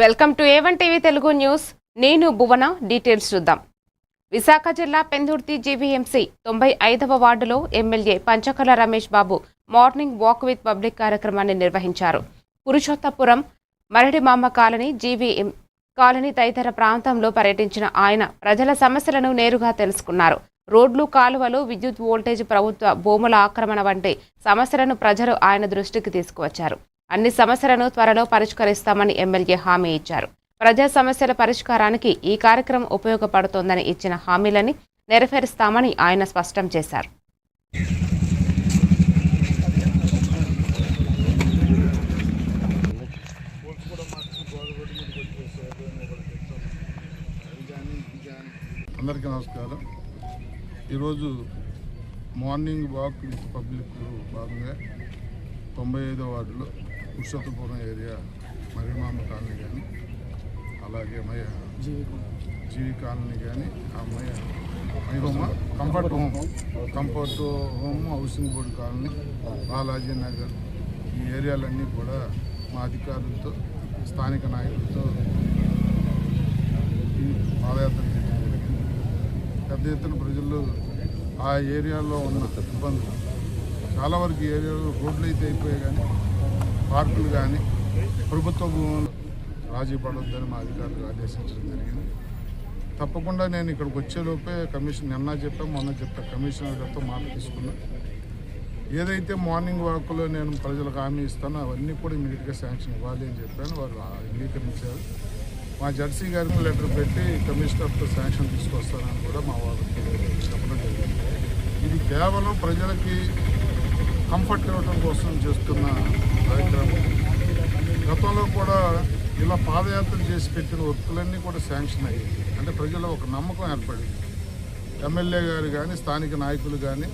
Welcome to A1 TV Telugu news. నేను భువన. Details చూద్దాం. విశాఖ జిల్లా పెందుర్తి జీవీఎంసీ 95వ వార్డులో MLA Panchakarla Ramesh Babu morning walk with public కార్యక్రమాన్ని నిర్వహించారు. పురుషోత్తపురం, మరడిమామ కాలనీ, జీవీఎం కాలనీ తదితర ప్రాంతంలో పర్యటించిన ఆయన ప్రజల సమస్యలను నేరుగా తెలుసుకున్నారు. రోడ్లు, కాలువలు, విద్యుత్, వోల్టేజ్, ప్రభుత్వ భూముల ఆక్రమణ వంటి సమస్యలను ప్రజలు ఆయన దృష్టికి తీసుకువచ్చారు. అన్ని సమస్యలను త్వరలో పరిష్కరిస్తామని ఎమ్మెల్యే హామీ ఇచ్చారు. ప్రజా సమస్యల పరిష్కారానికి ఈ కార్యక్రమం ఉపయోగపడుతోందని ఇచ్చిన హామీలని నెరవేరుస్తామని ఆయన స్పష్టం చేశారు. అందరికీ నమస్కారం. ఈరోజు మార్నింగ్ వాక్ విత్ పబ్లిక్ భాగంగా 95వ వార్డులో పురుషోత్తపురం ఏరియా మరిమామ కాలనీ కానీ, అలాగే జీవి కాలనీ కానీ, comfort home, housing board colony, Balaji Nagar, ఈ ఏరియాలన్నీ కూడా మా అధికారులతో, స్థానిక నాయకులతో ఈ పాదయాత్ర చేయడం జరిగింది. పెద్ద ఎత్తున ప్రజలు ఆ ఏరియాలో ఉన్న ఇబ్బందులు చాలా వరకు ఏరియాలో రోడ్లు అయితే అయిపోయాయి, కానీ పార్కులు కానీ ప్రభుత్వ భూములు రాజీ పడొద్దని మా అధికారులు ఆదేశించడం జరిగింది. తప్పకుండా నేను ఇక్కడికి వచ్చేలోపే నిన్న చెప్పాను, మొన్న చెప్పా, కమిషనర్ గారితో మాట తీసుకున్నా. ఏదైతే మార్నింగ్ వాక్లో నేను ప్రజలకు హామీ ఇస్తానో అవన్నీ కూడా ఇమీడియట్గా శాంక్షన్ ఇవ్వాలి అని చెప్పాను. వారు అంగీకరించారు. మా జడ్సీ గారికి లెటర్ పెట్టి కమిషనర్తో శాంక్షన్ తీసుకొస్తానని కూడా మా వాళ్ళకి చెప్పడం జరిగింది. ఇది కేవలం ప్రజలకి కంఫర్ట్ ఇవ్వడం కోసం చేస్తున్న కార్యక్రమం. గతంలో కూడా ఇలా పాదయాత్ర చేసి పెట్టిన వర్కులన్నీ కూడా శాంక్షన్ అయ్యాయి. అంటే ప్రజల్లో ఒక నమ్మకం ఏర్పడింది. ఎమ్మెల్యే గారు కానీ, స్థానిక నాయకులు కానీ